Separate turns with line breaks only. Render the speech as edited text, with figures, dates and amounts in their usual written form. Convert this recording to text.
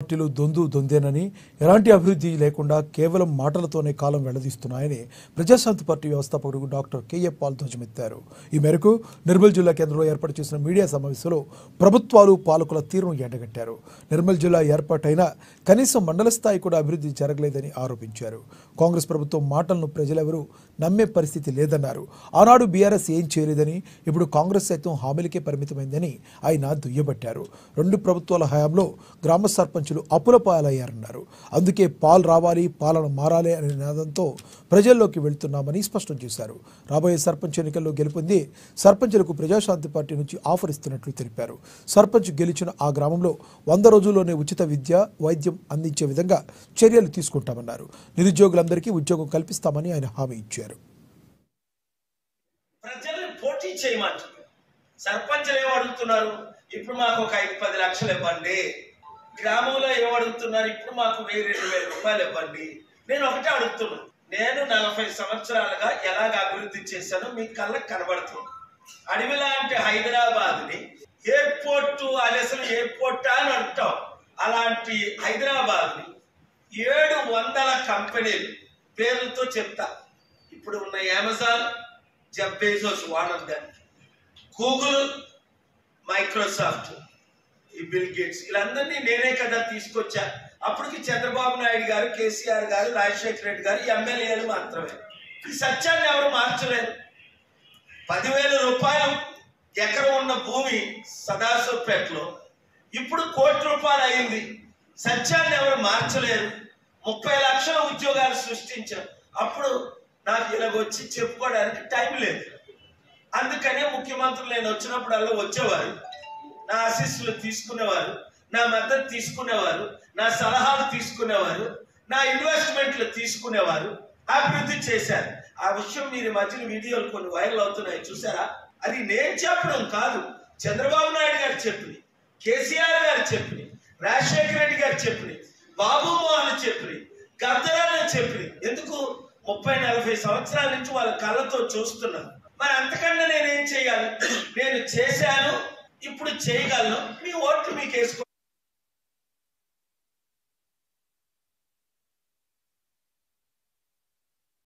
పార్టీలు దొందేనని ఎలాంటి అభివృద్ధి లేకుండా కేవలం మాటలతోనే కాలం వెళ్లదీస్తున్నాయని ప్రజాశాంతి పార్టీ వ్యవస్థాపకుడు డాక్టర్ కెఏ పాల్ ధ్వజమెత్తారు. ఈ మేరకు నిర్మల్ జిల్లా కేంద్రంలో ఏర్పాటు చేసిన మీడియా సమావేశంలో ప్రభుత్వాలు పాలకుల తీరును ఎండగట్టారు. నిర్మల్ జిల్లా ఏర్పాటైన కనీసం మండల స్థాయి కూడా అభివృద్ధి జరగలేదని ఆరోపించారు. కాంగ్రెస్ ప్రభుత్వం మాటలను ప్రజలెవరూ నమ్మే పరిస్థితి లేదన్నారు. ఆనాడు బీఆర్ఎస్ ఏం చేయలేదని, ఇప్పుడు కాంగ్రెస్ సైతం హామీలకే పరిమితమైందని ఆయన దుయ్యబట్టారు. రెండు ప్రభుత్వాల హయాంలో గ్రామ సర్పంచులు అప్పుల పాలయ్యారన్నారు. అందుకే పాల్ రావాలి, పాలన మారాలి అనే నినాదంతో ప్రజల్లోకి వెళ్తున్నామని స్పష్టం చేశారు. రాబోయే సర్పంచ్ ఎన్నికల్లో గెలుపొంది సర్పంచులకు ప్రజాశాంతి పార్టీ నుంచి ఆఫర్ ఇస్తున్నట్లు తెలిపారు. సర్పంచ్ గెలిచిన ఆ గ్రామంలో 100 రోజుల్లోనే ఉచిత విద్య, వైద్యం అందించే విధంగా చర్యలు తీసుకుంటామన్నారు. నిరుద్యోగులందరికీ ఉద్యోగం కల్పిస్తామని ఆయన హామీ ఇచ్చారు.
ప్రజల్ని పోటీ చేయమంటున్నారు. సర్పంచులు ఏమడుగుతున్నారు? ఇప్పుడు మాకు ఒక 5-10 లక్షలు ఇవ్వండి. గ్రామంలో ఏమడుగుతున్నారు? ఇప్పుడు మాకు 1000-2000 రూపాయలు ఇవ్వండి. నేను ఒకటే అడుగుతున్నాను. నేను 40 సంవత్సరాలుగా ఎలాగ అభివృద్ధి చేశానో మీ కళ్ళకు కనబడుతుంది. అడవి లాంటి హైదరాబాద్ ని ఎయిర్పోర్టు అది అసలు ఎయిర్పోర్ట్ అని అంటాం. అలాంటి హైదరాబాద్ ని 700 కంపెనీలు పేర్లతో చెప్తా. ఇప్పుడు ఉన్న అమెజాన్, జెఫ్ బెజోస్ ఓనర్ దానికి, గూగుల్, మైక్రోసాఫ్ట్, ఈ బిల్ గేట్స్, వీళ్ళందరినీ నేనే కదా తీసుకొచ్చా. అప్పటికి చంద్రబాబు నాయుడు గారు, కేసీఆర్ గారు, రాజశేఖర రెడ్డి గారు ఎమ్మెల్యేలు మాత్రమే. ఈ సత్యాన్ని ఎవరు మార్చలేరు. 10,000 రూపాయలు ఎకరం ఉన్న భూమి సదాశివపేటలో ఇప్పుడు 1 కోటి రూపాయలు అయింది. సత్యాన్ని ఎవరు మార్చలేరు. 30 లక్షల ఉద్యోగాలు సృష్టించారు. అప్పుడు నాకు ఇలాగ వచ్చి చెప్పుకోవడానికి టైం లేదు. అందుకనే ముఖ్యమంత్రులు నేను వచ్చినప్పుడల్లా వచ్చేవారు, నా ఆశీస్సులు తీసుకునేవారు, నా మద్దతు తీసుకునేవారు, నా సలహాలు తీసుకునేవారు, నా ఇన్వెస్ట్మెంట్లు తీసుకునేవారు, అభివృద్ధి చేశారు. ఆ విషయం మీరు మధ్యన వీడియోలు కొన్ని వైరల్ అవుతున్నాయి, చూసారా? అది నేను చెప్పడం కాదు, చంద్రబాబు నాయుడు గారు చెప్పినవి, కేసీఆర్ గారు చెప్పినవి, రాజశేఖర రెడ్డి గారు చెప్పినవి, బాబు మోహన్ చెప్పినవి, గద్దరాన్ని చెప్పినవి. ఎందుకు? 30-40 సంవత్సరాల నుంచి వాళ్ళ కళ్ళతో చూస్తున్నాను. మరి అంతకన్నా నేనేం చేయాలి? నేను చేశాను, ఇప్పుడు చేయగలను. మీ ఓట్లు మీకు వేసుకో.